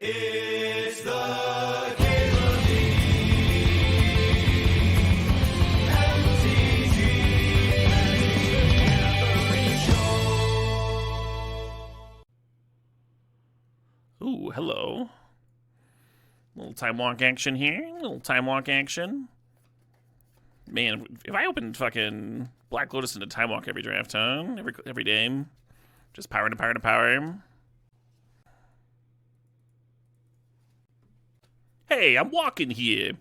It's the Cable League. MTGO Show. Ooh, hello. Little time walk action here. Little time walk action. Man, if I opened fucking Black Lotus into time walk every draft, huh? Every game. Just power to power to power. Hey, I'm walking here.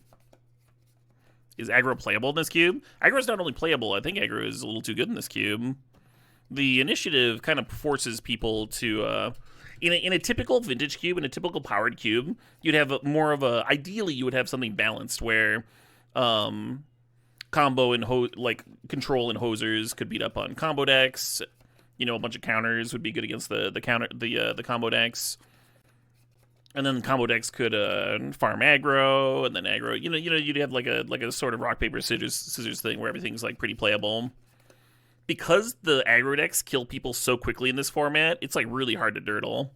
Is aggro playable in this cube? Aggro is not only playable, I think aggro is a little too good in this cube. The initiative kind of forces people to, in a typical vintage cube, in a typical powered cube, you'd have more of a, ideally you would have something balanced where, combo and control and hosers could beat up on combo decks. You know, a bunch of counters would be good against the combo decks. And then the combo decks could farm aggro, and then aggro. You know, you'd have like a sort of rock paper scissors thing where everything's like pretty playable. Because the aggro decks kill people so quickly in this format, it's like really hard to dirtle.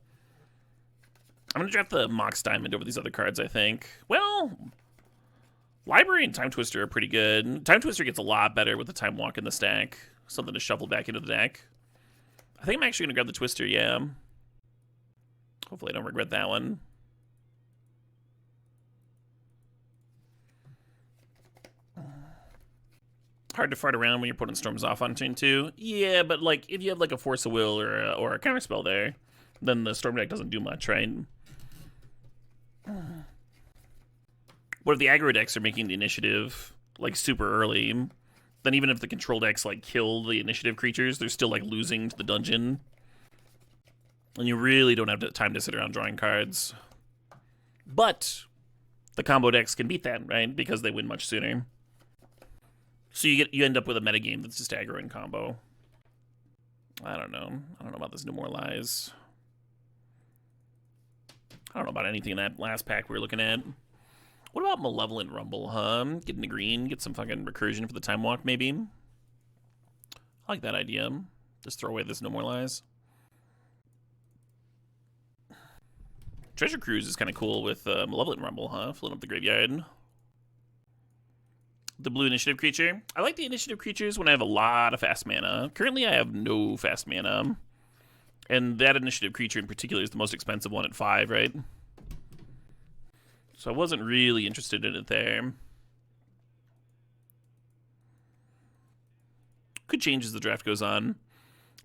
I'm gonna draft the Mox Diamond over these other cards, I think. Well, Library and Time Twister are pretty good. Time Twister gets a lot better with the Time Walk in the stack. Something to shuffle back into the deck. I think I'm actually gonna grab the Twister, yeah. Hopefully I don't regret that one. Hard to fart around when you're putting storms off on turn 2. Yeah, but like if you have like a Force of Will or a counterspell there, then the storm deck doesn't do much, right? What if the aggro decks are making the initiative like super early? Then even if the control decks like kill the initiative creatures, they're still like losing to the dungeon. And you really don't have time to sit around drawing cards. But the combo decks can beat that, right? Because they win much sooner. So you end up with a metagame that's just aggro and combo. I don't know. I don't know about this No More Lies. I don't know about anything in that last pack we were looking at. What about Malevolent Rumble, huh? Get into green, get some fucking recursion for the Time Walk, maybe. I like that idea. Just throw away this No More Lies. Treasure Cruise is kind of cool with Malevolent Rumble, huh? Filling up the graveyard. The blue initiative creature. I like the initiative creatures when I have a lot of fast mana. Currently, I have no fast mana. And that initiative creature in particular is the most expensive one at 5, right? So I wasn't really interested in it there. Could change as the draft goes on.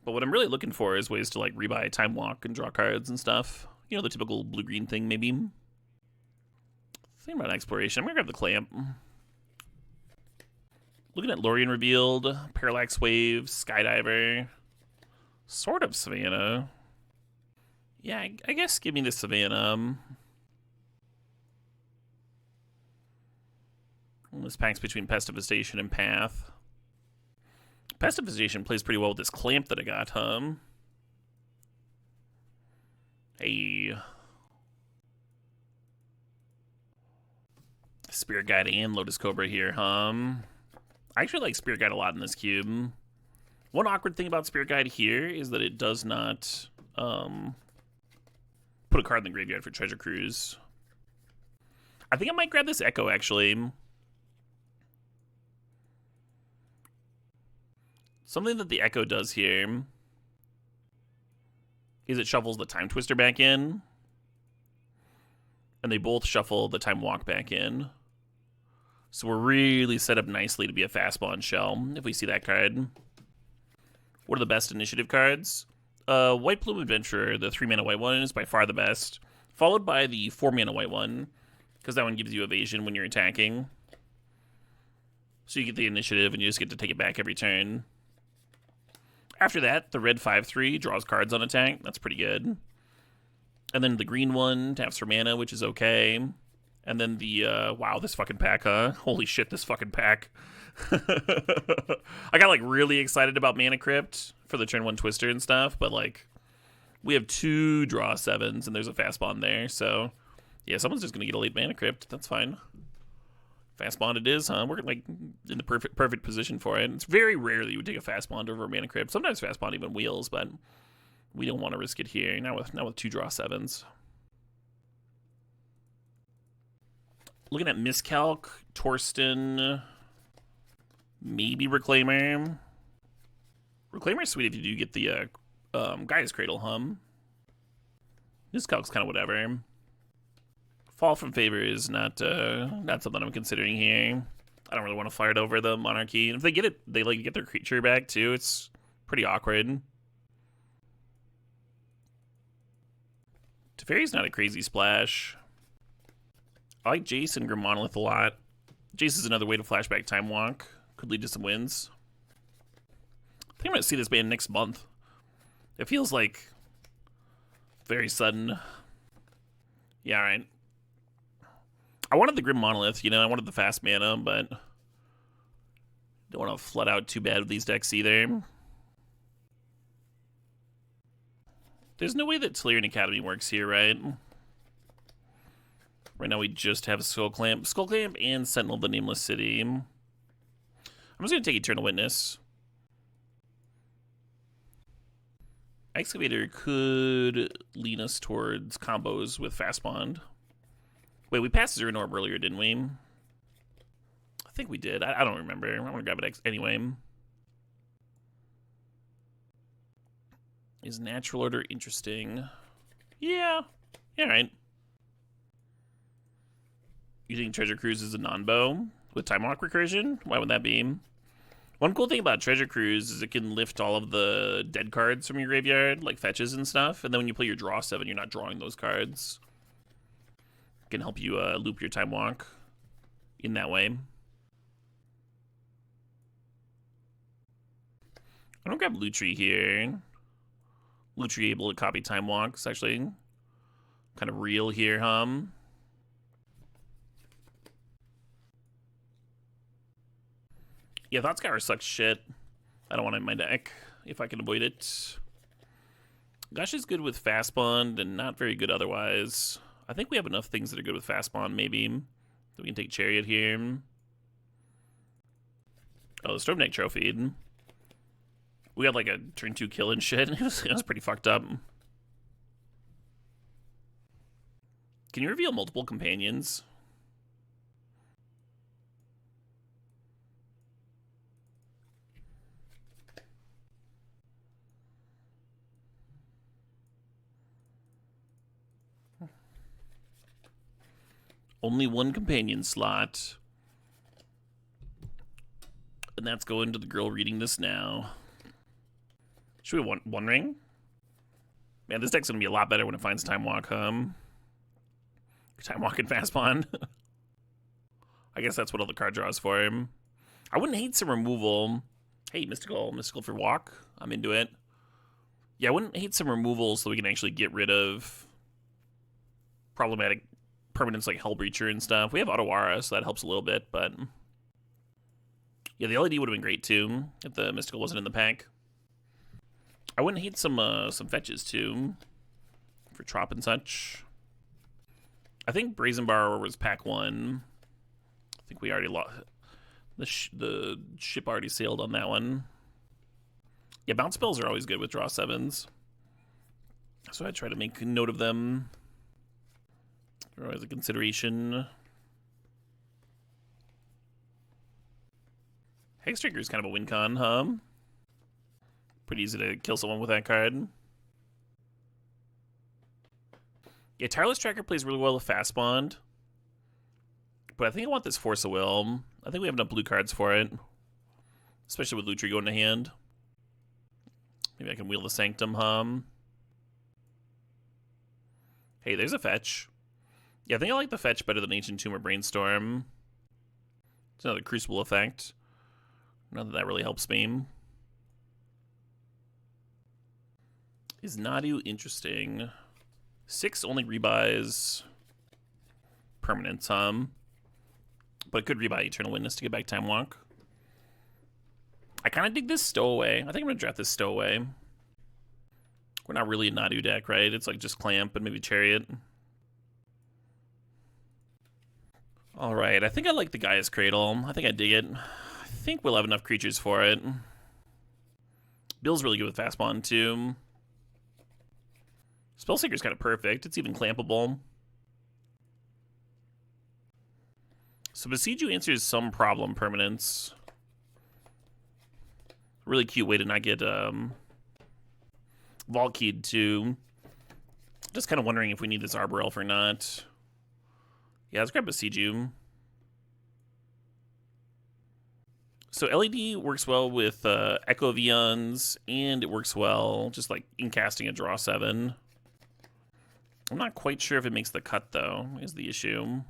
But what I'm really looking for is ways to like rebuy Time Walk and draw cards and stuff. You know, the typical blue-green thing, maybe. Think about exploration. I'm gonna grab the Clamp. Looking at Lorien Revealed, Parallax Wave, Skydiver, sort of Savannah. Yeah, I guess give me the Savannah. This pack's between Pestifestation and Path. Pestifestation plays pretty well with this Clamp that I got, huh? Hey. Spirit Guide and Lotus Cobra here, huh? I actually like Spirit Guide a lot in this cube. One awkward thing about Spirit Guide here is that it does not put a card in the graveyard for Treasure Cruise. I think I might grab this Echo, actually. Something that the Echo does here is it shuffles the Time Twister back in, and they both shuffle the Time Walk back in. So we're really set up nicely to be a fastball shell if we see that card. What are the best initiative cards? White Plume Adventurer, the 3-mana white one, is by far the best. Followed by the 4-mana white one, because that one gives you evasion when you're attacking. So you get the initiative and you just get to take it back every turn. After that, the red 5/3 draws cards on attack. That's pretty good. And then the green one taps for mana, which is okay. And then the, wow, this fucking pack, huh? Holy shit, this fucking pack. I got, like, really excited about Mana Crypt for the turn 1 Twister and stuff, but, like, we have 2 draw 7s, and there's a fast bond there, so, yeah, someone's just gonna get a late Mana Crypt. That's fine. Fast bond it is, huh? We're, like, in the perfect position for it. It's very rare that you would take a fast bond over a Mana Crypt. Sometimes fast bond even wheels, but we don't want to risk it here. Not with 2 draw 7s. Looking at Miscalc, Torsten, maybe Reclaimer. Reclaimer's sweet if you do get the Gaia's Cradle hum. Miscalc's kind of whatever. Fall from Favor is not something I'm considering here. I don't really want to fire it over the Monarchy. And if they get it, they like get their creature back too. It's pretty awkward. Teferi's not a crazy splash. I like Jace and Grim Monolith a lot. Jace is another way to flashback Time Walk. Could lead to some wins. I think I'm going to see this band next month. It feels like very sudden. Yeah, alright. I wanted the Grim Monolith, you know, I wanted the fast mana, but don't want to flood out too bad with these decks either. There's no way that Tolarian Academy works here, right? Right now we just have Skull Clamp. Skull Clamp and Sentinel of the Nameless City. I'm just going to take Eternal Witness. Excavator could lean us towards combos with Fast Bond. Wait, we passed Zero Orb earlier, didn't we? I think we did. I don't remember. I'm going to grab it anyway. Is Natural Order interesting? Yeah. Yeah, right. Using Treasure Cruise as a non-bow with Time Walk recursion? Why would that be? One cool thing about Treasure Cruise is it can lift all of the dead cards from your graveyard, like fetches and stuff, and then when you play your draw 7, you're not drawing those cards. It can help you loop your Time Walk in that way. I'm gonna grab Lutri here. Lutri able to copy Time Walks, actually. Kind of real here, Yeah, Thought Scour sucks shit. I don't want it in my deck if I can avoid it. Gush is good with Fast Bond and not very good otherwise. I think we have enough things that are good with Fast Bond, maybe. We can take Chariot here. Oh, the Storm Neck Trophy. We got like a turn 2 kill and shit. It was pretty fucked up. Can you reveal multiple companions? Only one companion slot. And that's going to the girl reading this now. Should we want one ring? Man, this deck's going to be a lot better when it finds Time Walk, Time Walk and Fast Bond. I guess that's what all the card draws for him. I wouldn't hate some removal. Hey, Mystical for walk. I'm into it. Yeah, I wouldn't hate some removal so we can actually get rid of problematic permanents like Hellbreacher and stuff. We have Otawara, so that helps a little bit, but yeah, the LED would have been great too if the Mystical wasn't in the pack. I wouldn't hate some fetches too for Trop and such. I think Brazen Borrower was pack 1. I think we already lost. The ship already sailed on that one. Yeah, bounce spells are always good with draw 7s. So I try to make note of them. They're always a consideration. Hextrigger is kind of a win con, Pretty easy to kill someone with that card. Yeah, Tireless Tracker plays really well with Fast Bond. But I think I want this Force of Will. I think we have enough blue cards for it. Especially with Lutri going to hand. Maybe I can wheel the Sanctum, Hey, there's a fetch. Yeah, I think I like the fetch better than Ancient Tomb or Brainstorm. It's another Crucible effect. Not that really helps me. Is Nadu interesting? 6 only rebuys permanents, but it could rebuy Eternal Witness to get back Time Walk. I kind of dig this Stowaway. I think I'm going to draft this Stowaway. We're not really a Nadu deck, right? It's like just Clamp and maybe Chariot. Alright, I think I like the Gaia's Cradle. I think I dig it. I think we'll have enough creatures for it. Bill's really good with Fast Bond, too. Spellseeker's kind of perfect. It's even clampable. So Besiege You answers some problem permanents. Really cute way to not get Vault Keyed too. Just kind of wondering if we need this Arbor Elf or not. Yeah, let's grab Besiege You. So LED works well with Echo Vions, and it works well just like in casting a draw 7. I'm not quite sure if it makes the cut though, is the issue.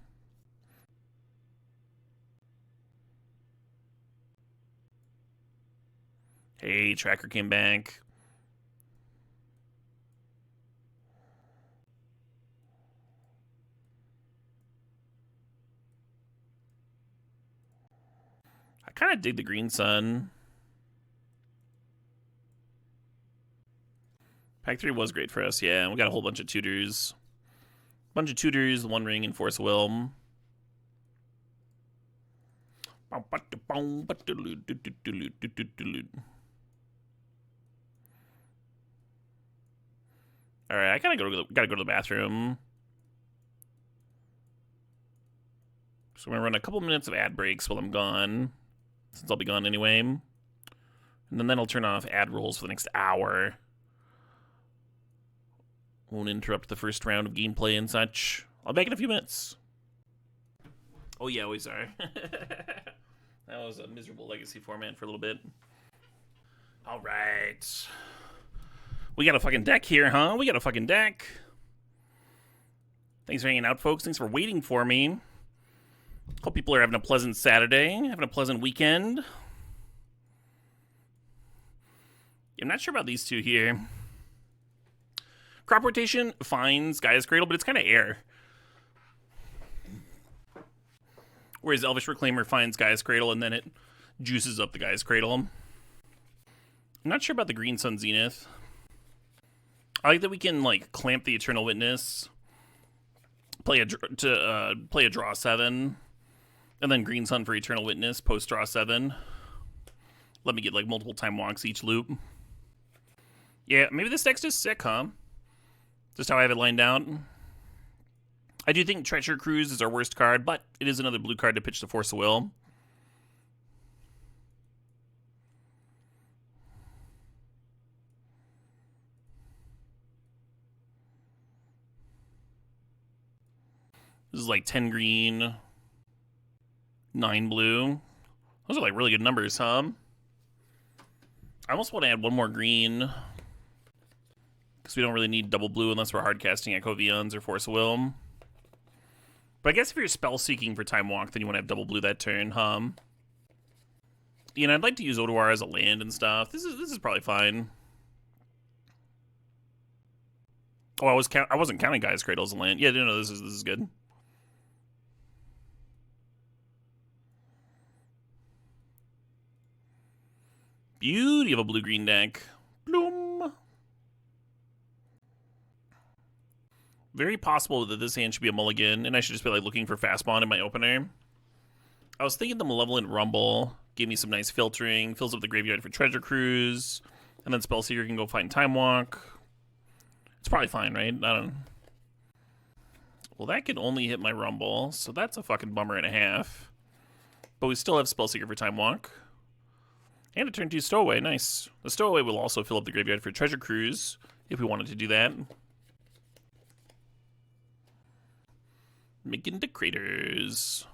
Hey, Tracker came back. I kind of dig the Green Sun. Pack 3 was great for us, yeah. We got a whole bunch of tutors. Bunch of tutors, One Ring, and Force Will. Alright, I gotta go to the bathroom. So we're gonna run a couple minutes of ad breaks while I'm gone, since I'll be gone anyway. And then I'll turn off ad rolls for the next hour. Won't interrupt the first round of gameplay and such. I'll be back in a few minutes. Oh yeah, we sorry. That was a miserable legacy format for a little bit. Alright. We got a fucking deck here, huh? We got a fucking deck. Thanks for hanging out, folks. Thanks for waiting for me. Hope people are having a pleasant Saturday, having a pleasant weekend. I'm not sure about these two here. Crop Rotation finds Gaia's Cradle, but it's kind of air. Whereas Elvish Reclaimer finds Gaia's Cradle, and then it juices up the Gaia's Cradle. I'm not sure about the Green Sun Zenith. I like that we can like clamp the Eternal Witness, play a draw 7, and then Green Sun for Eternal Witness post draw 7. Let me get like multiple time walks each loop. Yeah, maybe this deck's just sick, huh? Just how I have it lined out. I do think Treacher Cruise is our worst card, but it is another blue card to pitch to Force of Will. This is like 10 green, 9 blue. Those are like really good numbers, huh? I almost want to add one more green, because we don't really need double blue unless we're hard casting Echo Vions or Force of Will. But I guess if you're spell seeking for Time Walk, then you want to have double blue that turn, huh? You know, I'd like to use Odoar as a land and stuff. This is probably fine. Oh, I wasn't counting Gaia's Cradle as a land. Yeah, no, this is good. Beauty of a blue-green deck. Bloom. Very possible that this hand should be a mulligan, and I should just be like looking for Fastbond in my opener. I was thinking the Malevolent Rumble gave me some nice filtering, fills up the graveyard for Treasure Cruise, and then Spellseeker can go find Time Walk. It's probably fine, right? I don't know. Well, that can only hit my Rumble, so that's a fucking bummer and a half. But we still have Spellseeker for Time Walk. And a turn 2 Stowaway, nice. The Stowaway will also fill up the graveyard for Treasure Cruise, if we wanted to do that. Making the craters.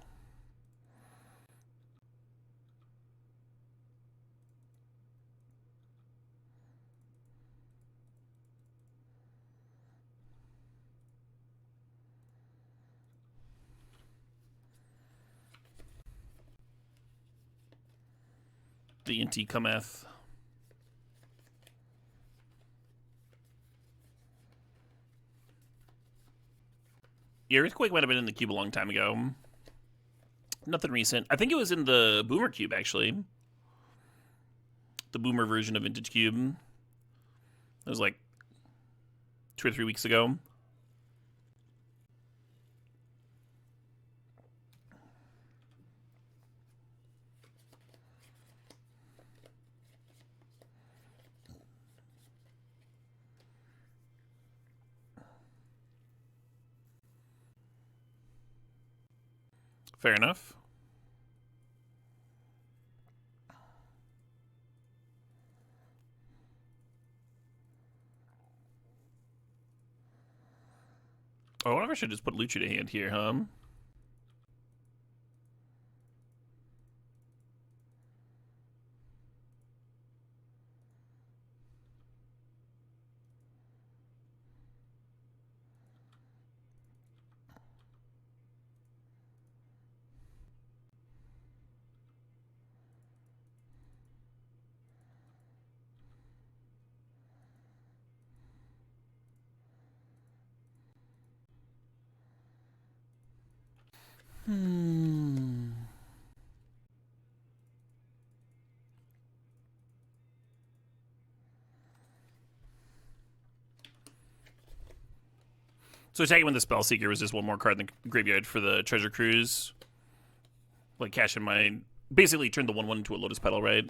The NT cometh. Yeah, Earthquake might have been in the cube a long time ago. Nothing recent. I think it was in the Boomer cube, actually. The Boomer version of Vintage Cube. It was like 2 or 3 weeks ago. Fair enough. I should just put Lucha to hand here, huh? So attacking with the Spellseeker was just one more card in the graveyard for the Treasure Cruise. Like cash in my... Basically turn the 1/1 into a Lotus Petal, right?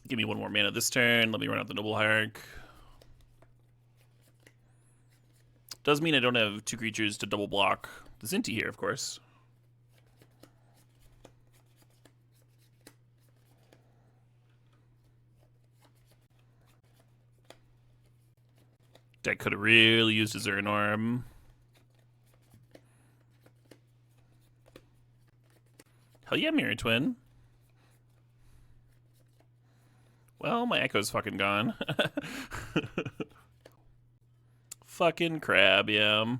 Give me one more mana this turn. Let me run out the Noble Hierarch. Does mean I don't have 2 creatures to double block the Zinti here, of course. Deck could have really used his Urinorm. Hell yeah, Mirror Twin. Well, my Echo's fucking gone. Fucking crab, yeah.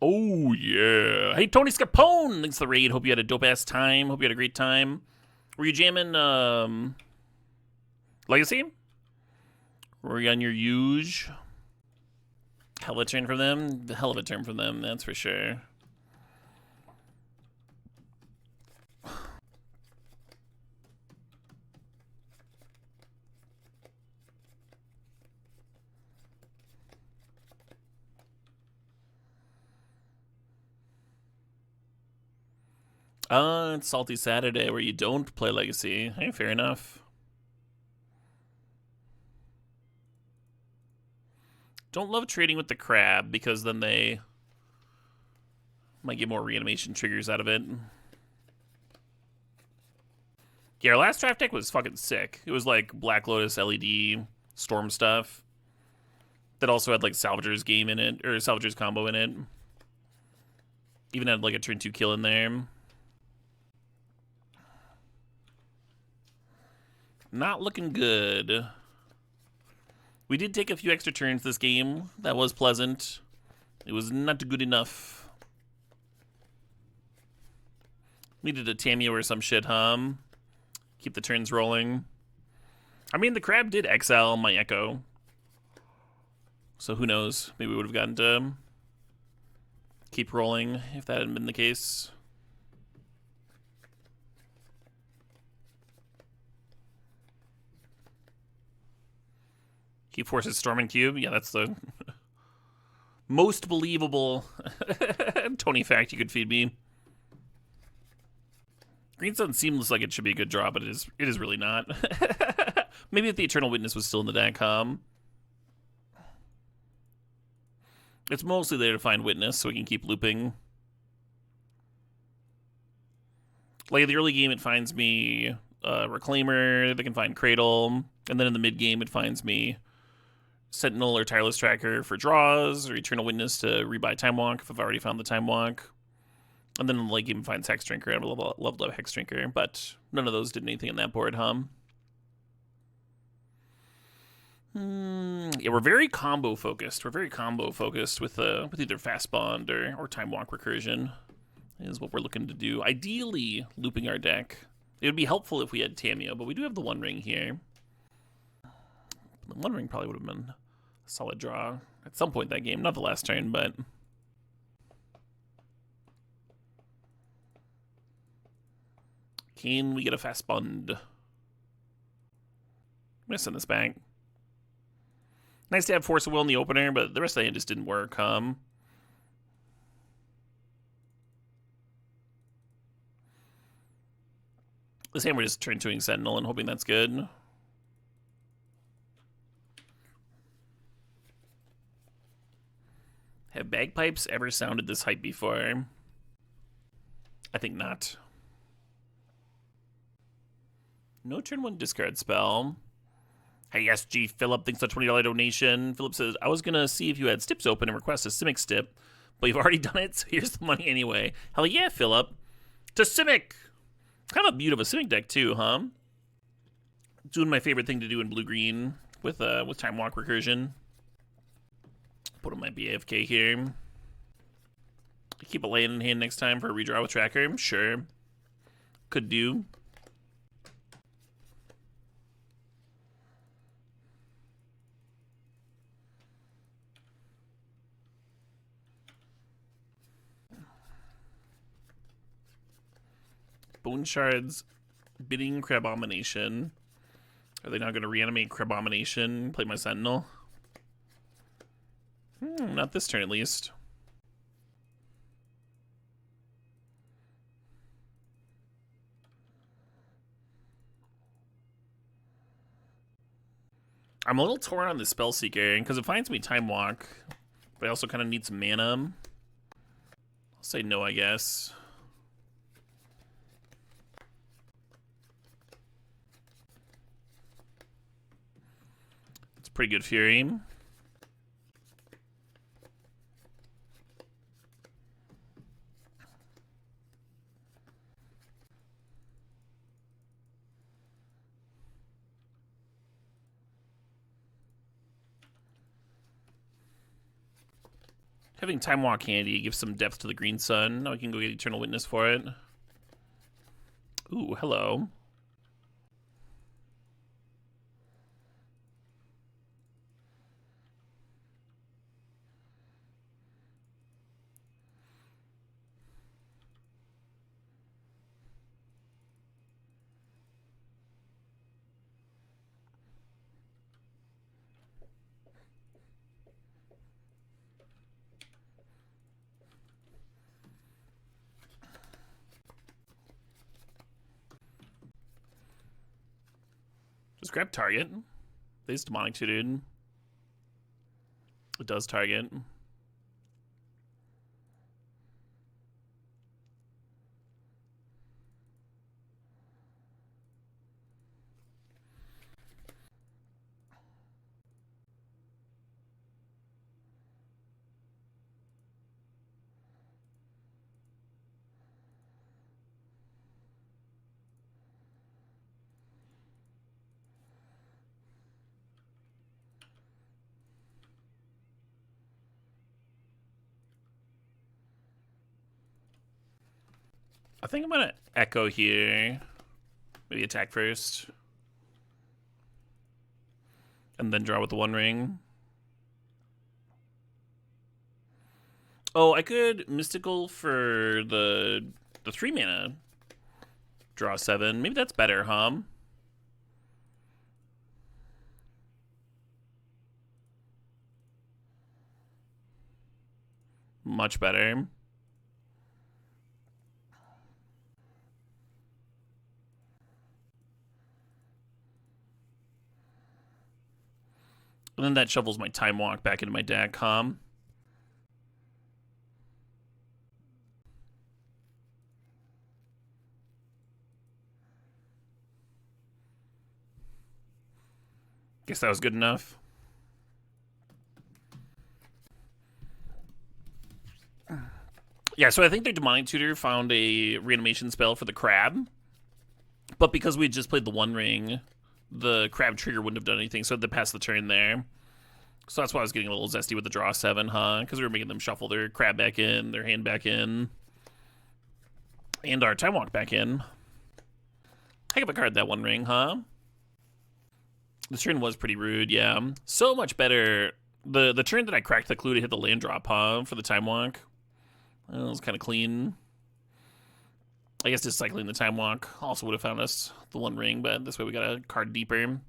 Oh, yeah. Hey, Tony Scapone! Thanks for the raid. Hope you had a dope-ass time. Hope you had a great time. Were you jamming, Legacy? Were you on your Huge? Hell of a turn from them? The hell of a turn from them, that's for sure. It's Salty Saturday where you don't play Legacy. Hey, fair enough. Don't love trading with the crab because then they might get more reanimation triggers out of it. Yeah, our last draft deck was fucking sick. It was like Black Lotus, LED, Storm stuff. That also had like Salvager's game in it, or Salvager's combo in it. Even had like a turn 2 kill in there. Not looking good. We did take a few extra turns this game. That was pleasant. It was not good enough. Needed a Tameo or some shit, huh? Keep the turns rolling. I mean, the crab did exile my Echo. So who knows? Maybe we would have gotten to keep rolling if that hadn't been the case. He forces Storm and Cube. Yeah, that's the most believable Tony fact you could feed me. Greenstone seems like it should be a good draw, but it is really not. Maybe if the Eternal Witness was still in the deck, it's mostly there to find Witness so we can keep looping. Like in the early game, it finds me Reclaimer, they can find Cradle, and then in the mid game, it finds me Sentinel or Tireless Tracker for draws, or Eternal Witness to rebuy Time Walk if I've already found the Time Walk. And then in the late game, it finds Hex Drinker. I have a leveled up Hex Drinker, but none of those did anything in that board, Yeah, we're very combo focused. We're very combo focused with either Fast Bond or Time Walk Recursion is what we're looking to do. Ideally, looping our deck. It would be helpful if we had Tameo, but we do have the One Ring here. The One Ring probably would have been a solid draw at some point that game. Not the last turn, but... Can we get a Fast Bond? I'm gonna send this back. Nice to have Force of Will in the opener, but the rest of the hand just didn't work, This hand we're just turn 2ing Sentinel and hoping that's good. Have bagpipes ever sounded this hype before? I think not. No turn 1 discard spell. Hey, SG Philip, thanks for the $20 donation. Philip says, I was going to see if you had stips open and request a Simic stip, but you've already done it, so here's the money anyway. Hell yeah, Philip. To Simic! Kind of a beaut of a Simic deck, too, huh? Doing my favorite thing to do in blue-green with Time Walk Recursion. Put on my BAFK here. Keep a land in hand next time for a redraw with Tracker. Sure. Could do. Bone Shards, Bidding Crabomination. Are they not going to reanimate Crabomination? Play my Sentinel? Not this turn, at least. I'm a little torn on the Spellseeker, because it finds me Time Walk, but I also kind of need some mana. I'll say no, I guess. It's pretty good Fury. Having Time Walk handy gives some depth to the Green Sun. Now we can go get Eternal Witness for it. Ooh, hello. Just grab target. These demonic too, dude. It does target. I think I'm gonna echo here. Maybe attack first. And then draw with the One Ring. Oh, I could Mystical for the 3 mana. Draw 7. Maybe that's better, huh? Much better. And then that shovels my Time Walk back into my deck, huh? Guess that was good enough. Yeah, so I think their Demonic Tutor found a reanimation spell for the Crab. But because we had just played the One Ring, the Crab trigger wouldn't have done anything, so they passed the turn there. So that's why I was getting a little zesty with the draw 7, huh? Because we were making them shuffle their Crab back in, their hand back in, and our Time Walk back in. Heck of a card, that One Ring, huh? The turn was pretty rude, yeah. So much better. The turn that I cracked the clue to hit the land drop, huh? For the Time Walk. It was kind of clean. I guess just cycling the Time Walk also would have found us the One Ring, but this way we got a card deeper.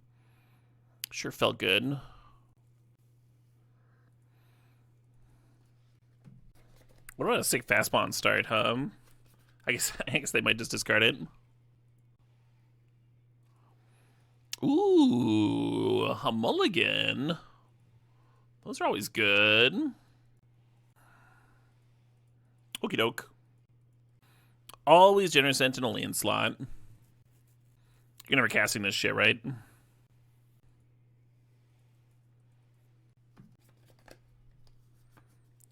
Sure felt good. What about a sick fast spawn start, huh? I guess they might just discard it. Ooh, a mulligan. Those are always good. Okie doke. Always Generous Sentinel land slot. You're never casting this shit, right?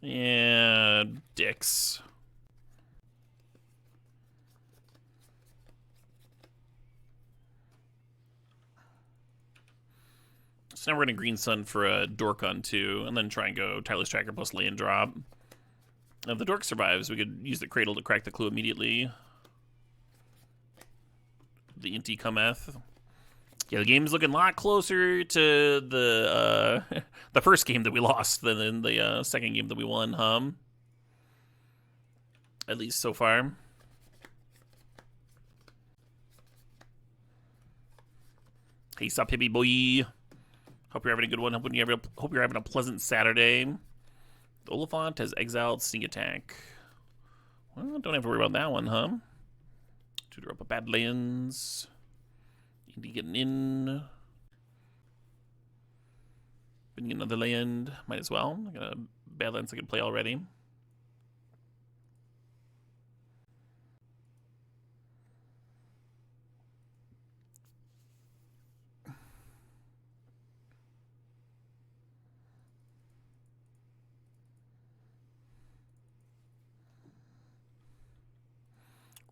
Yeah, dicks. So now we're going to Green Sun for a Dork on 2, and then try and go Tireless Tracker plus land drop. If the Dork survives, we could use the Cradle to crack the clue immediately. The Inti cometh. Yeah, the game's looking a lot closer to the the first game that we lost than in the second game that we won, At least so far. Hey, sup, hippie boy. Hope you're having a good one. Hope you're having a pleasant Saturday. The Oliphant has exiled Sneak Attack. Well, don't have to worry about that one, Tutor up a Badlands. Indy getting in. Been another land. Might as well. I got a Badlands I can play already.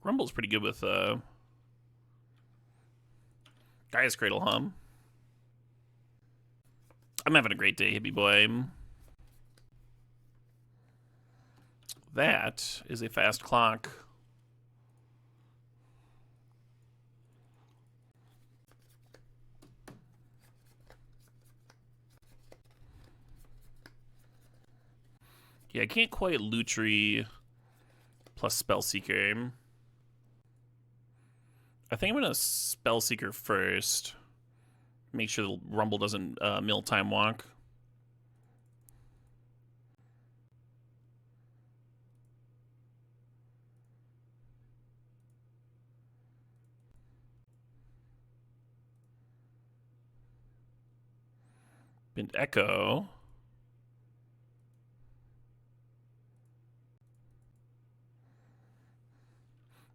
Rumble's pretty good with Gaia's Cradle, I'm having a great day, hippie boy. That is a fast clock. Yeah, I can't quite Lutri plus Spellseeker. I think I'm going to Spellseeker first. Make sure the Rumble doesn't mill Time Walk. Been Echo.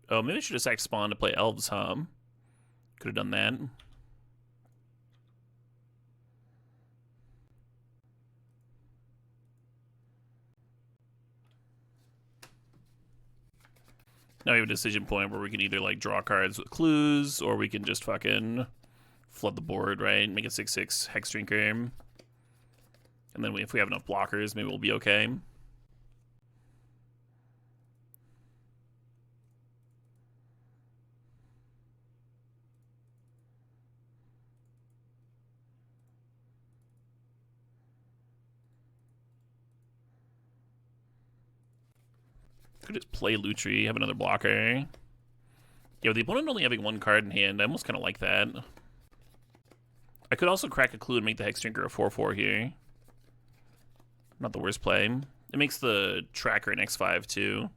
Oh, maybe I should have sacked Spawn to play Elves, Could have done that. Now we have a decision point where we can either like draw cards with clues, or we can just fucking flood the board, right? Make a 6/6 Hex Drinker. And then if we have enough blockers, maybe we'll be okay. Could just play Lutri, have another blocker. Yeah, with the opponent only having one card in hand, I almost kind of like that. I could also crack a clue and make the Hex Drinker a 4/4 here. Not the worst play. It makes the tracker an X5 too.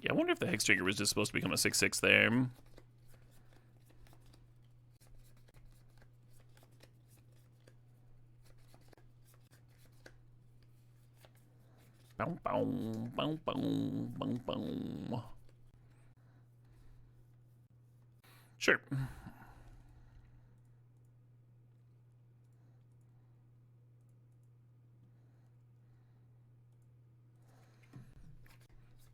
Yeah, I wonder if the Hex Trigger was just supposed to become a 6/6 there. Boom, boom, boom, boom, boom, boom. Sure.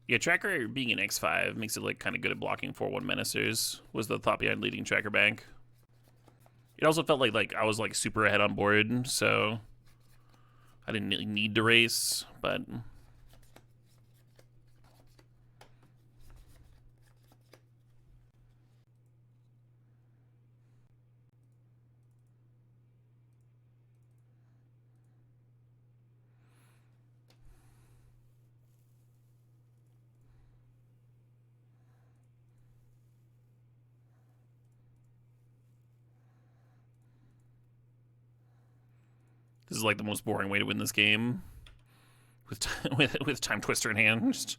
Yeah, Tracker being an X5 makes it like kind of good at blocking 4/1 Menacers, was the thought behind leading Tracker Bank. It also felt like I was like super ahead on board, so I didn't really need to race, but this is like the most boring way to win this game. with Time Twister in hand. Just,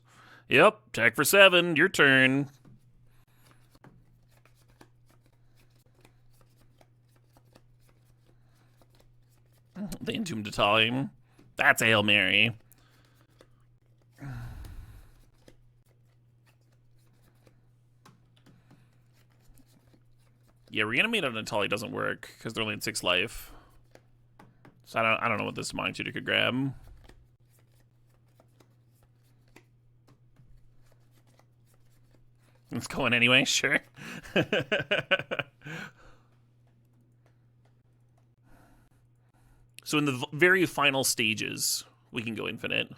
yep, attack for 7. Your turn. The Entomb to Time. That's a Hail Mary. Yeah, Reanimate on Natali doesn't work because they're only at 6 life. So I don't know what this Demonic Tutor could grab. It's going anyway, sure. So in the very final stages, we can go infinite.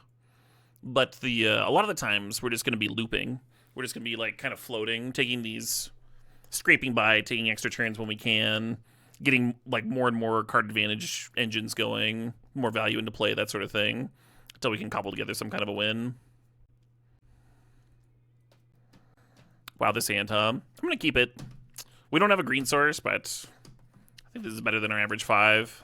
But the a lot of the times, we're just going to be looping. We're just going to be like kind of floating, taking these, scraping by, taking extra turns when we can, getting like more and more card advantage engines going, more value into play, that sort of thing, until we can cobble together some kind of a win. Wow, this hand, huh? I'm going to keep it. We don't have a green source, but I think this is better than our average 5.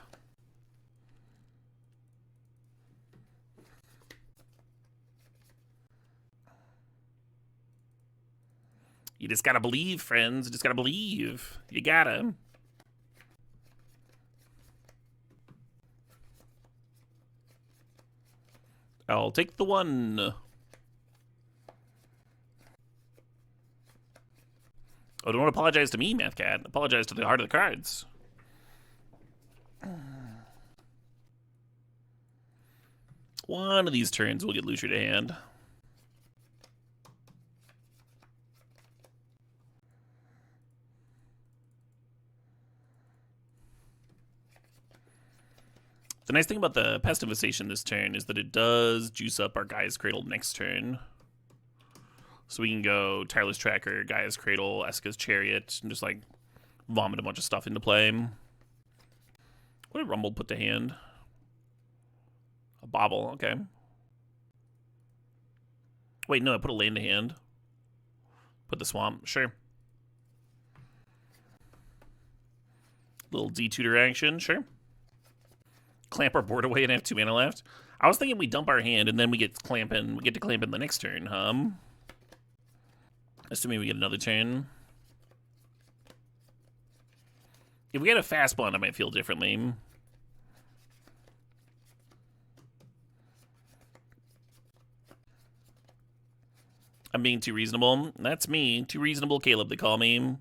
You just gotta believe, friends. You just gotta believe. You gotta. I'll take the 1. Oh, don't apologize to me, Mathcat. Apologize to the heart of the cards. One of these turns we'll get Lucier to hand. The nice thing about the Pest Infestation this turn is that it does juice up our Gaia's Cradle next turn. So we can go Tireless Tracker, Gaia's Cradle, Eska's Chariot, and just like vomit a bunch of stuff into play. What did Rumble put to hand? A Bobble, okay. Wait, no, I put a land to hand. Put the Swamp, sure. Little D-Tutor action, sure. Clamp our board away and have 2 mana left. I was thinking we dump our hand and then we get to clamp in the next turn, Assuming we get another turn. If we had a fast bond, I might feel differently. I'm being too reasonable. That's me. Too reasonable Caleb, they call me.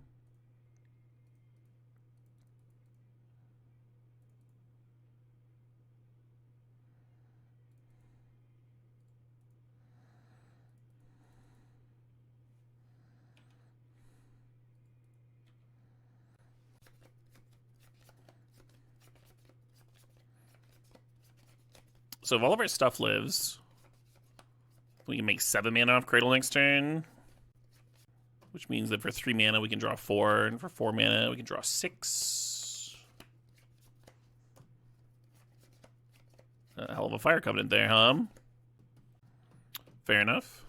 So if all of our stuff lives, we can make 7 mana off Cradle next turn. Which means that for 3 mana we can draw 4, and for 4 mana we can draw 6. A hell of a Fire Covenant there, huh? Fair enough.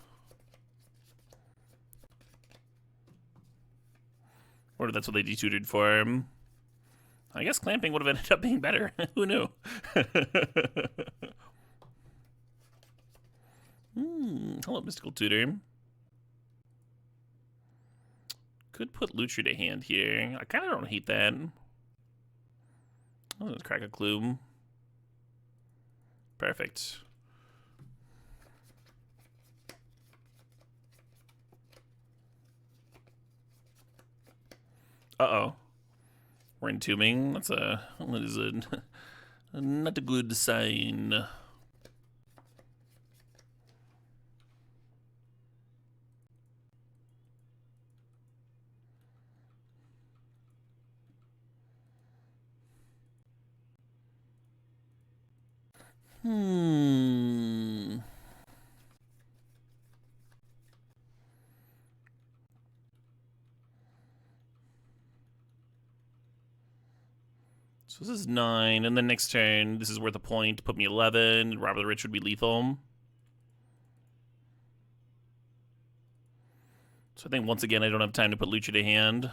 Or that's what they detutored for him. I guess clamping would have ended up being better. Who knew? Hello, Mystical Tutor. Could put Lucier to hand here. I kind of don't hate that. Oh, let's crack a Gloom. Perfect. Uh-oh. We're entombing. That is not a good sign. So this is 9, and then next turn, this is worth a point. Put me 11. Robber the Rich would be lethal. So I think once again I don't have time to put Lucier to hand.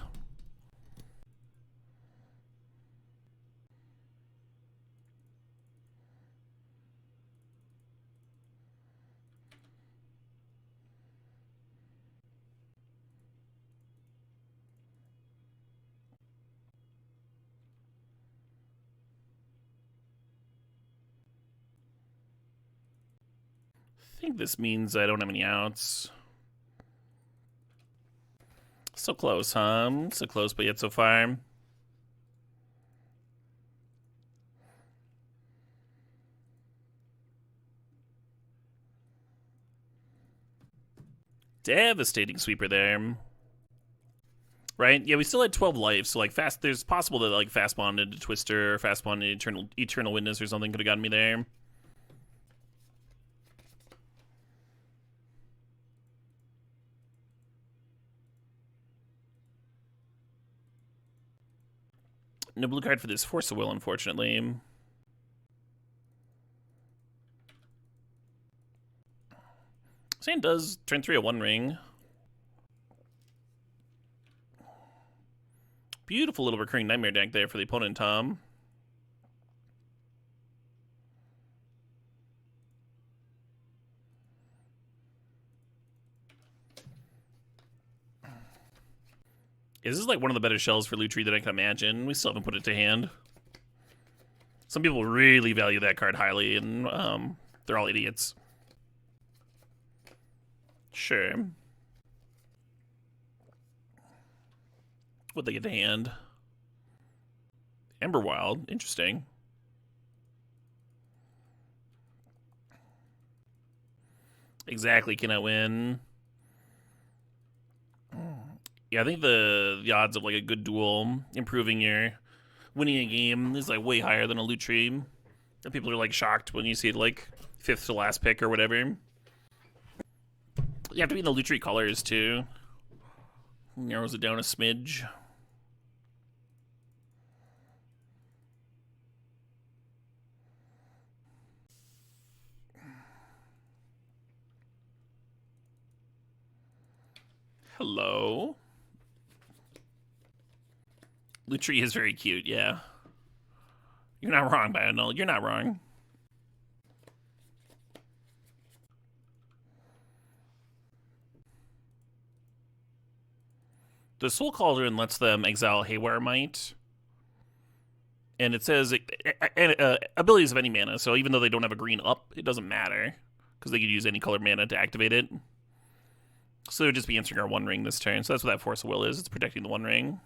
think this means I don't have any outs. So close, huh? So close, but yet so far. Devastating sweeper there. Right? Yeah, we still had 12 life, so like fast. There's possible that like fast bonded to Twister, or fast bonded Eternal Witness or something could have gotten me there. No blue card for this Force of Will, unfortunately. Sand does turn 3 a 1 ring. Beautiful little recurring nightmare deck there for the opponent, Tom. This is like one of the better shells for Lutri that I can imagine. We still haven't put it to hand. Some people really value that card highly, and they're all idiots. Sure. What'd they get to hand? Emberwild. Interesting. Exactly, cannot win. Yeah, I think the odds of like a good duel, improving your winning a game is like way higher than a Lutri. And people are like shocked when you see it like 5th to last pick or whatever. You have to be in the Lutri colors too. Narrows it down a smidge. Hello. Lutri is very cute, yeah. You're not wrong, Bionel. You're not wrong. The Soul Cauldron lets them exile Haywire Might. And it says abilities of any mana, so even though they don't have a green up, it doesn't matter. Because they could use any color mana to activate it. So it would just be answering our 1 ring this turn. So that's what that Force of Will is. It's protecting the 1 ring.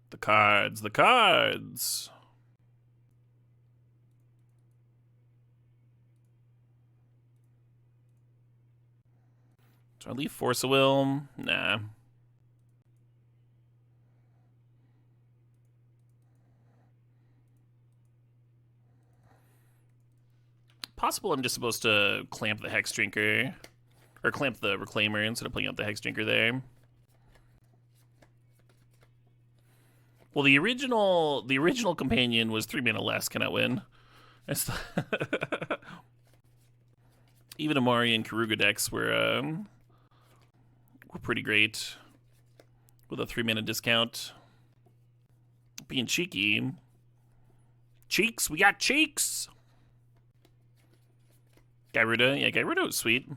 The cards, the cards. Do I leave Force of Will? Nah. Possible I'm just supposed to clamp the Hex Drinker. Or clamp the Reclaimer instead of playing out the Hex Drinker there. Well, the original companion was 3 mana less, cannot win. Even Amari and Karuga decks were pretty great with a 3 mana discount. Being cheeky. Cheeks, we got cheeks! Gyruda, yeah, Gyruda was sweet.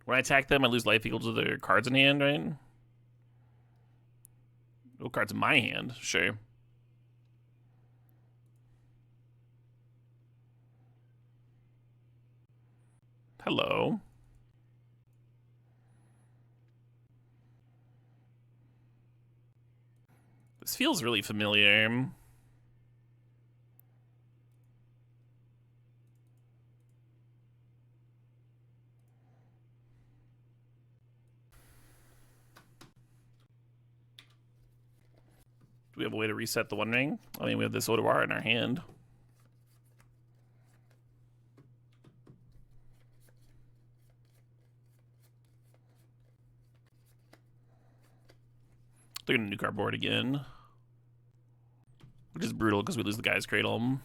When I attack them, I lose life equal to their cards in hand, right? No cards in my hand, sure. Hello. This feels really familiar. Do we have a way to reset the 1 ring? I mean, we have this Odoar in our hand. They're gonna nuke our board again. Which is brutal because we lose the Guy's Cradle.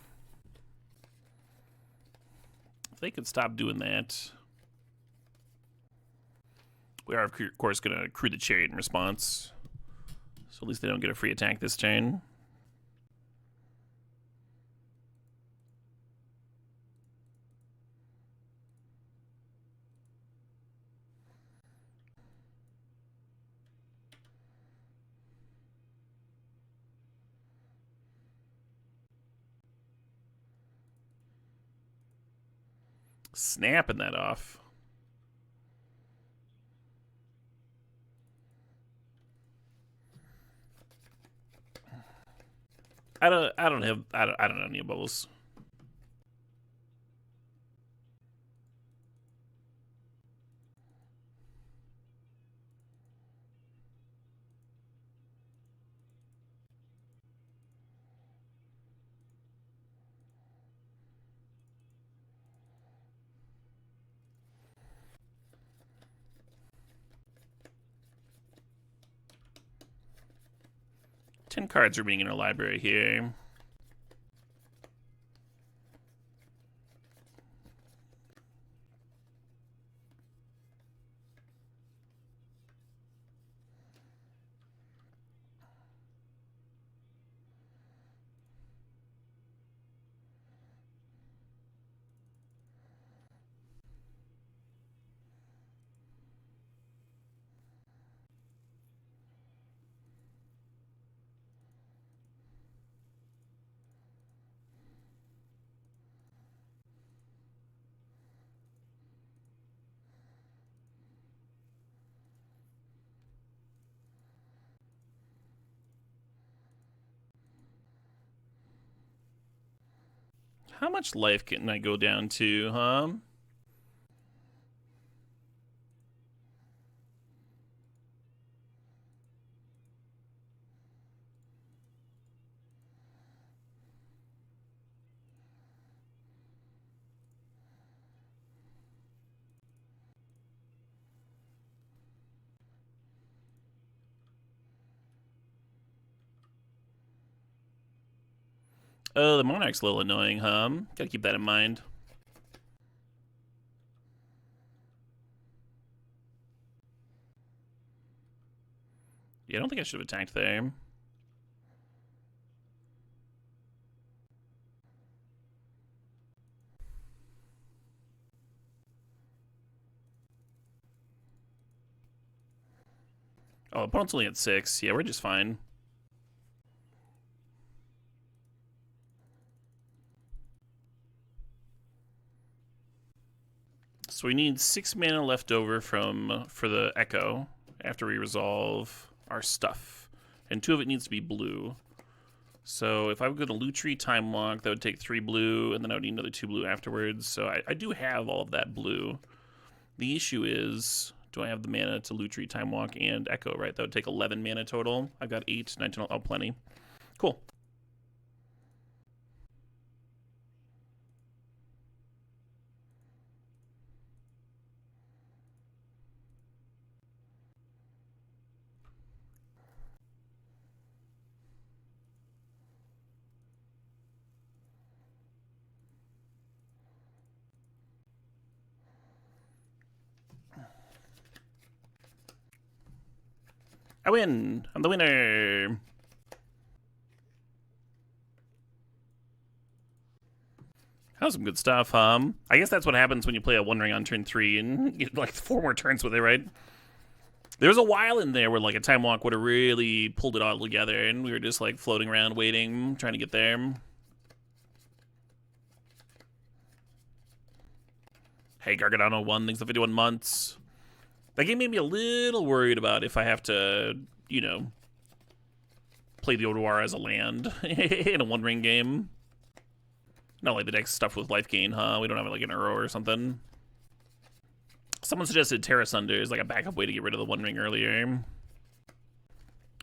If they could stop doing that. We are, of course, going to accrue the Chariot in response. So at least they don't get a free attack this turn. Snapping that off. I don't know any bubbles. Ten cards are being in our library here. How much life can I go down to, huh? Oh, the Monarch's a little annoying, huh? Gotta keep that in mind. Yeah, I don't think I should have attacked there. Oh, opponent's only at 6. Yeah, we're just fine. So we need 6 mana left over for the Echo after we resolve our stuff. And 2 of it needs to be blue. So if I would go to Lutri Time Walk, that would take 3 blue, and then I would need another 2 blue afterwards. So I do have all of that blue. The issue is, do I have the mana to Lutri Time Walk and Echo, right? That would take 11 mana total. I've got 8, 19, oh, plenty. Cool. I win! I'm the winner! That was some good stuff, I guess that's what happens when you play a One Ring on turn 3 and get like 4 more turns with it, right? There was a while in there where like a Time Walk would have really pulled it all together, and we were just like floating around waiting, trying to get there. Hey, Gargadano 1, thanks for 51 months. That game made me a little worried about if I have to, you know, play the Odawara as a land in a One Ring game. Not like the deck's stuffed with life gain, huh? We don't have like an Uro or something. Someone suggested Terra Sunder is like a backup way to get rid of the One Ring earlier.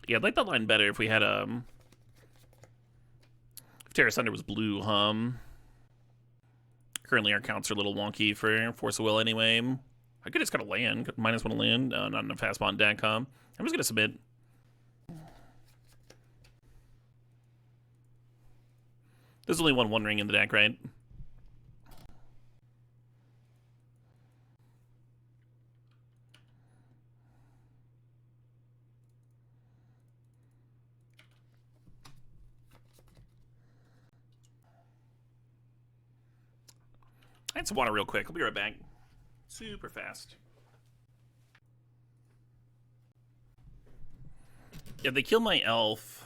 Yeah, I'd like that line better if we had if Terra Sunder was blue, Currently our counts are a little wonky for Force of Will anyway. I could just got a land, -1 a land, not enough fast spawn deck, I'm just gonna submit. There's only one ring in the deck, right? I had some water real quick. I'll be right back. Super fast. If they kill my elf,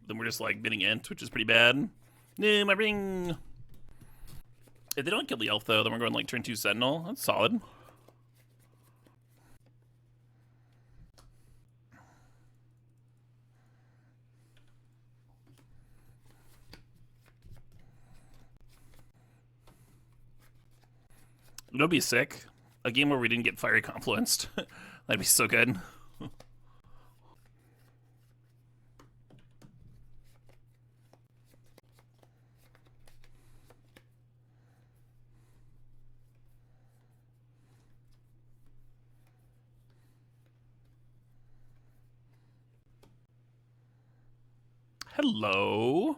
then we're just like bidding Ent, which is pretty bad. No, my ring. If they don't kill the elf, though, then we're going like turn 2 Sentinel. That's solid. You know, it'd be sick. A game where we didn't get Fiery Confluenced. That'd be so good. Hello.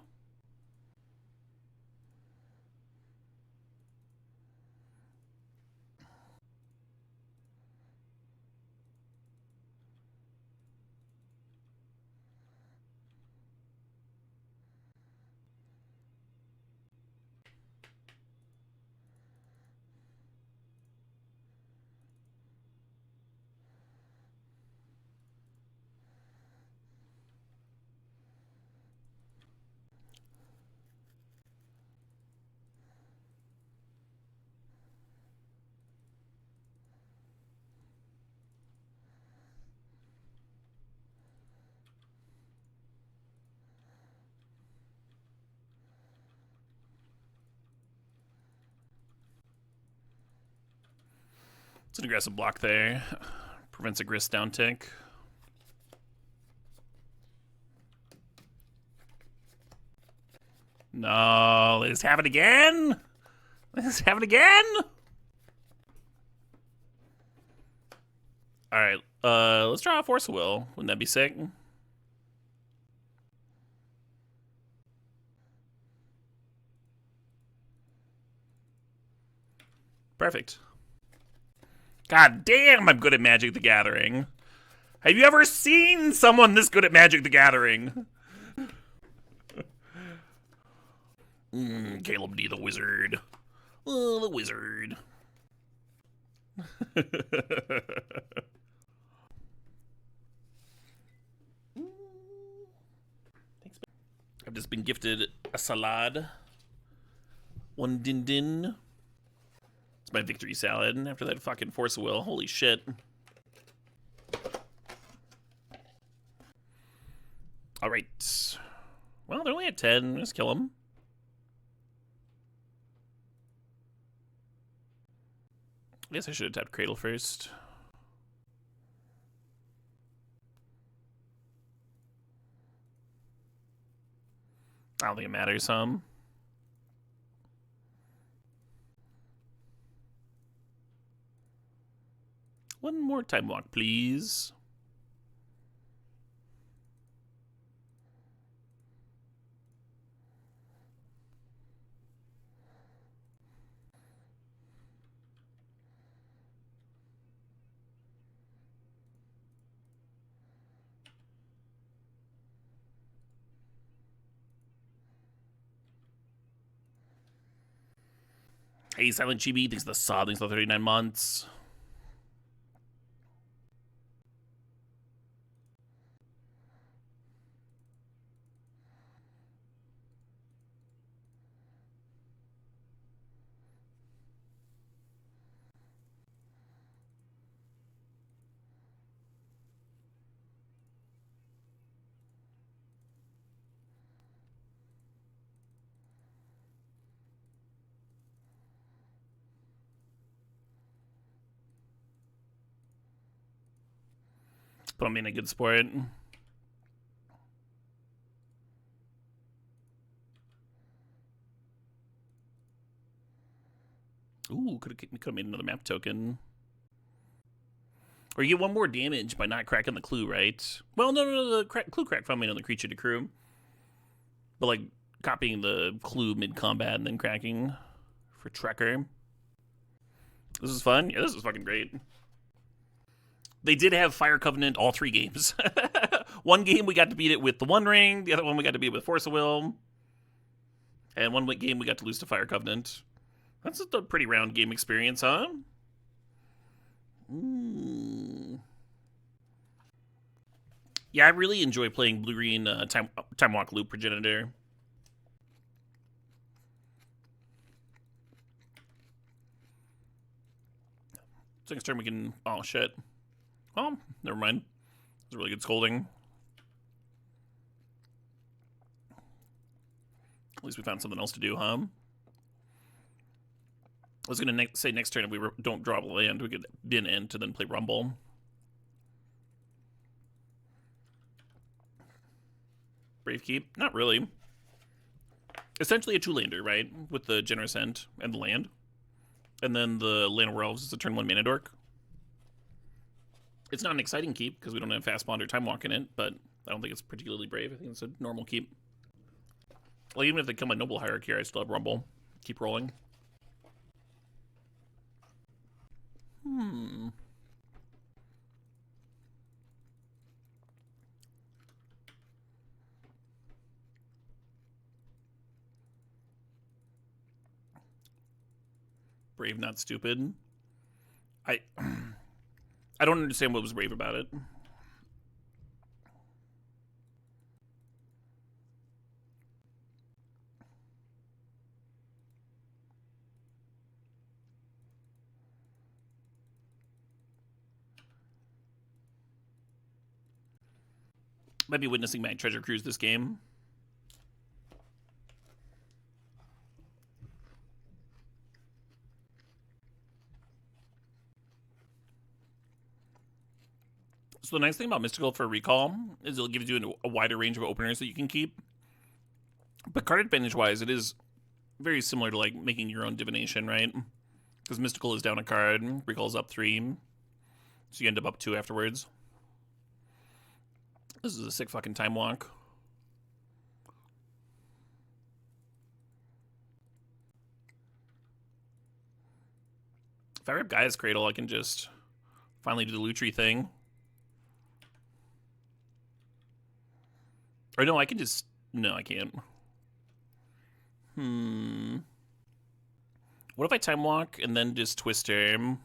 It's an aggressive block there. Prevents a Grist down tick. No, let's have it again. Let's have it again. All right, let's draw a Force of Will. Wouldn't that be sick? Perfect. God damn, I'm good at Magic the Gathering. Have you ever seen someone this good at Magic the Gathering? Caleb D. the Wizard. Oh, the Wizard. I've just been gifted a salad. One din din. It's my victory salad after that fucking Force of Will. Holy shit. Alright. Well, they're only at 10. Just kill them. I guess I should have tapped Cradle first. I don't think it matters, One more time walk, please. Hey, Silent Chibi, thanks for the sub, thanks for the 39 months. Put me in a good sport. Ooh, could have made another map token. Or you get one more damage by not cracking the clue, right? Well, no, the clue crack found me another creature to crew. But, like, copying the clue mid-combat and then cracking for Trekker. This is fun. Yeah, this is fucking great. They did have Fire Covenant all 3 games. One game we got to beat it with the One Ring. The other one we got to beat it with Force of Will. And one game we got to lose to Fire Covenant. That's a pretty round game experience, huh? Yeah, I really enjoy playing blue-green Time Walk Loop Progenitor. So next turn we can... Oh, shit. Oh, never mind. It's a really good scolding. At least we found something else to do, huh? I was going to say next turn if we don't draw land, we could bin in to then play Rumble. Brave Keep? Not really. Essentially a two-lander, right? With the Generous End and the land. And then the Land of Elves is a turn 1 mana dork. It's not an exciting keep because we don't have Fast Bond or Time Walk in it, but I don't think it's particularly brave. I think it's a normal keep. Like, even if they kill my Noble Hierarchy, I still have Rumble. Keep rolling. Brave, not stupid. I don't understand what was brave about it. Might be witnessing my treasure cruise this game. So the nice thing about Mystical for Recall is it gives you a wider range of openers that you can keep. But card advantage-wise, it is very similar to, like, making your own Divination, right? Because Mystical is down a card, Recall's up 3, so you end up 2 afterwards. This is a sick fucking Time Walk. If I rip Gaia's Cradle, I can just finally do the Lutri thing. Or no, I can just... No, I can't. What if I Time Walk and then just Twister?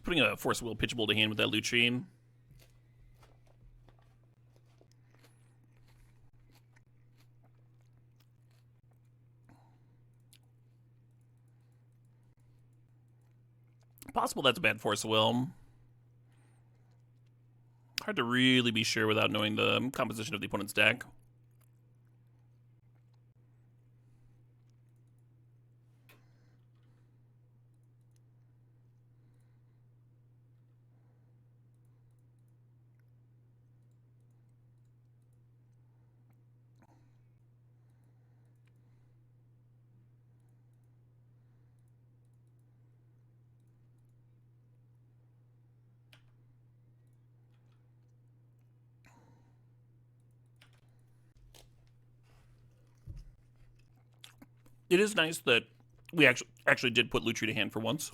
Putting a Force of Will pitchable to hand with that Lutri. Possible that's a bad Force of Will. Hard to really be sure without knowing the composition of the opponent's deck. It is nice that we actually did put Lutri to hand for once.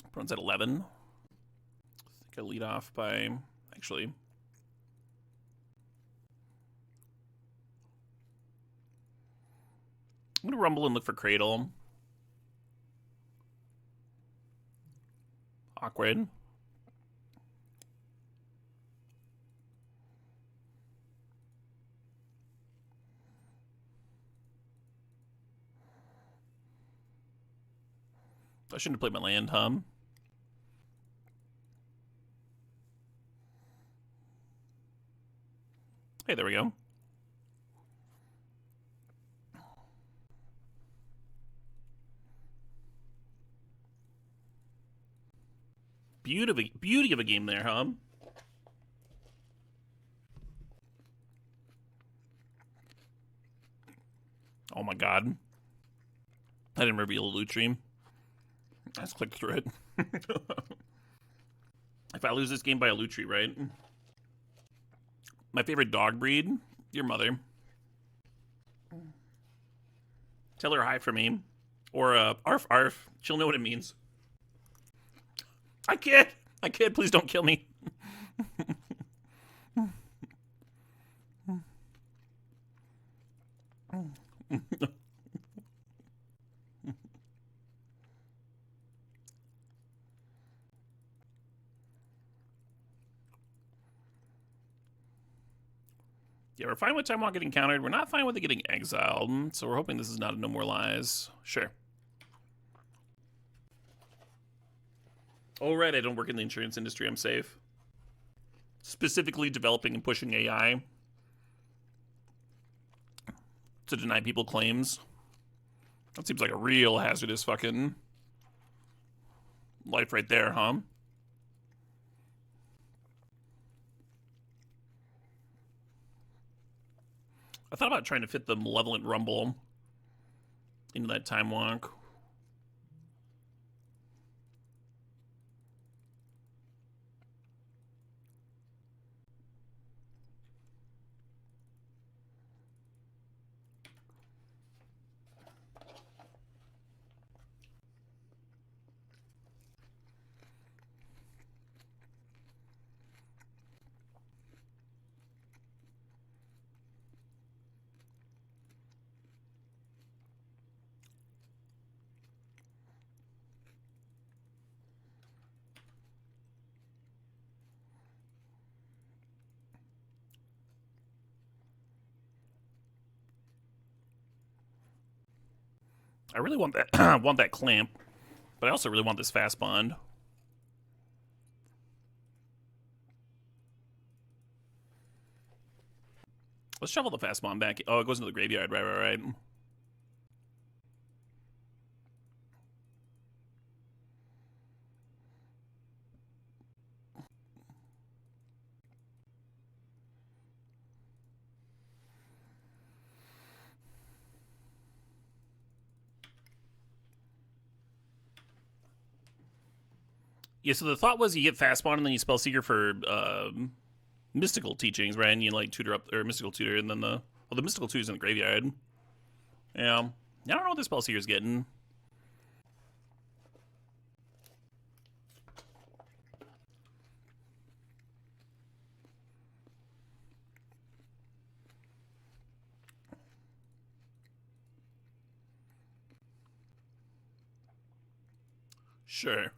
Opponent's at 11. I think I lead off by... Actually... I'm going to Rumble and look for Cradle. Awkward. I shouldn't have played my land, huh? Hey, there we go. Beauty of a game there, huh? Oh my god. I didn't reveal a Lutri. Let's click through it. If I lose this game by a Lutri, right? My favorite dog breed? Your mother. Tell her hi for me. Or, arf arf. She'll know what it means. I kid! I kid, please don't kill me. Yeah, we're fine with Time Walk getting countered. We're not fine with it getting exiled. So we're hoping this is not a No More Lies. Sure. Oh, right, I don't work in the insurance industry. I'm safe. Specifically developing and pushing AI to deny people claims. That seems like a real hazardous fucking life right there, huh? I thought about trying to fit the Malevolent Rumble into that Time Walk. I really want that want that clamp, but I also really want this fast bond. Let's shuffle the fast bond back. Oh, it goes into the graveyard. Right. Yeah, so the thought was you get fast bond and then you spell Seeker for mystical teachings, right? And you like tutor up or mystical tutor, and then the mystical tutor's in the graveyard. Yeah, I don't know what the spell Seeker's getting. Sure.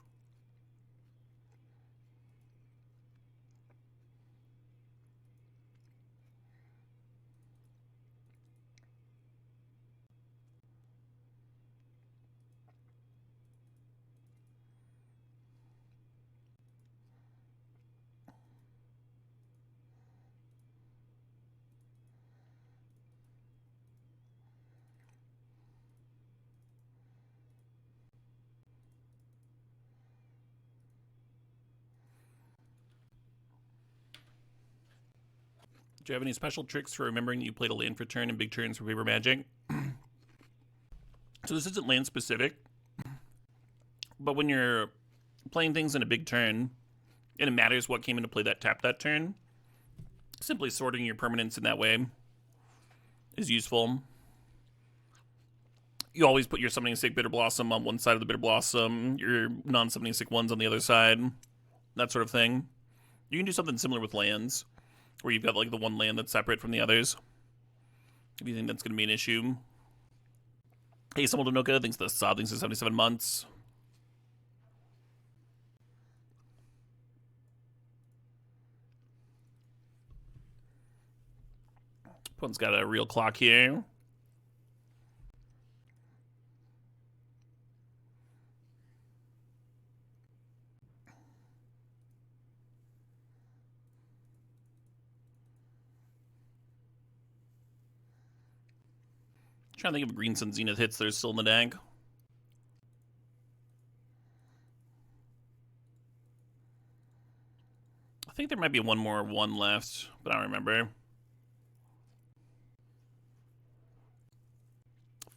Do you have any special tricks for remembering that you played a land for turn and big turns for paper magic? So this isn't land specific, but when you're playing things in a big turn, and it matters what came into play that tap that turn, simply sorting your permanents in that way is useful. You always put your Summoning Sick Bitter Blossom on one side of the Bitter Blossom, your non-Summoning Sick ones on the other side, that sort of thing. You can do something similar with lands, where you've got like the one land that's separate from the others, if you think that's going to be an issue. Hey, Simultanoka thinks the Saw thinks it's 77 months. One's got a real clock here. Trying to think of Green Sun Zenith hits that are still in the deck. I think there might be one more one left, but I don't remember.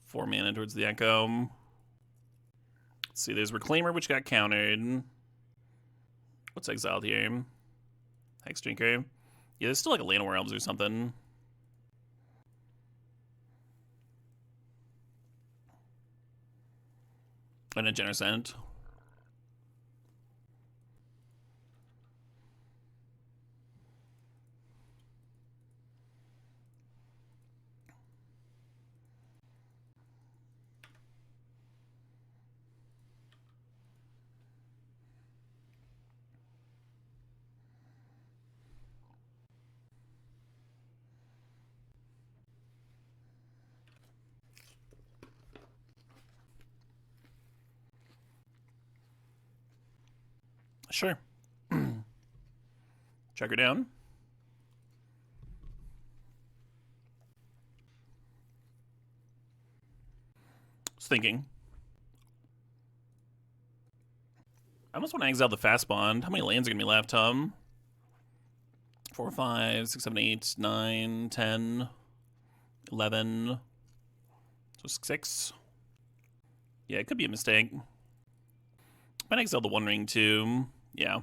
4 mana towards the Echo. Let's see, there's Reclaimer, which got countered. What's exiled here? Hex Drinker. Yeah, there's still like a Land of Realms or something. And a Genercent. Sure. Check her down. Was thinking. I almost want to exile the fast bond. How many lands are going to be left, Tom? 4, 5, 6, 7, 8, 9, 10, 11. So 6. Yeah, it could be a mistake. Might exile the One Ring too. Yeah.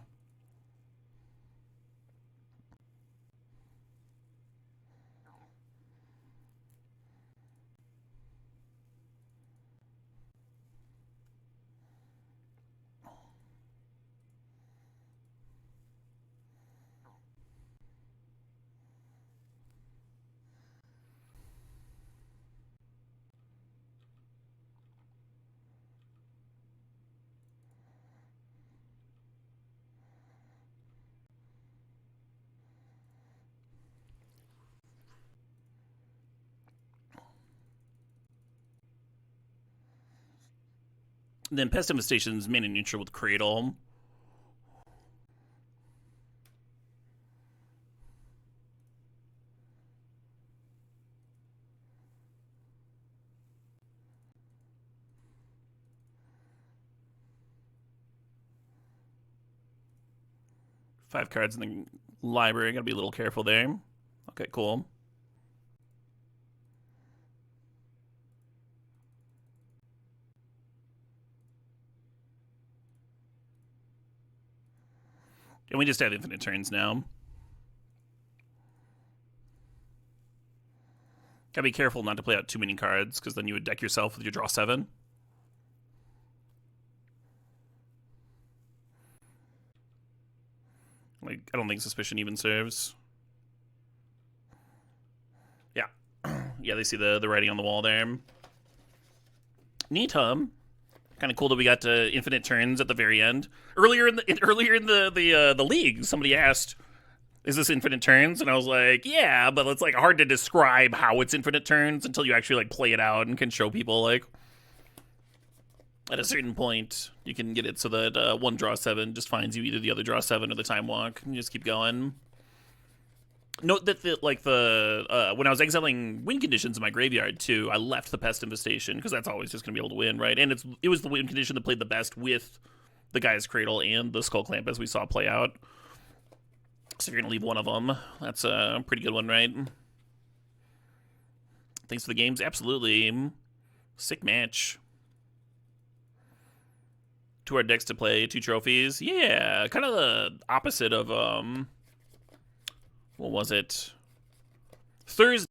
And then Pest Infestation's main and neutral with Cradle. Five cards in the library. Gotta be a little careful there. Okay, cool. And we just have infinite turns now. Gotta be careful not to play out too many cards, because then you would deck yourself with your draw 7. Like, I don't think Suspicion even serves. Yeah. Yeah, they see the writing on the wall there. Neat, Kind of cool that we got to infinite turns at the very end. Earlier in the league, somebody asked, "Is this infinite turns?" And I was like, "Yeah," but it's like hard to describe how it's infinite turns until you actually like play it out and can show people like at a certain point you can get it so that one draw 7 just finds you either the other draw 7 or the time walk, and you just keep going. Note that when I was exiling win conditions in my graveyard too, I left the Pest Infestation because that's always just gonna be able to win, right? And it was the win condition that played the best with the Guy's Cradle and the Skull Clamp as we saw play out. So if you're gonna leave one of them, that's a pretty good one, right? Thanks for the games, absolutely. Sick match. 2 hard decks to play, 2 trophies. Yeah, kind of the opposite of what was it? Thursday.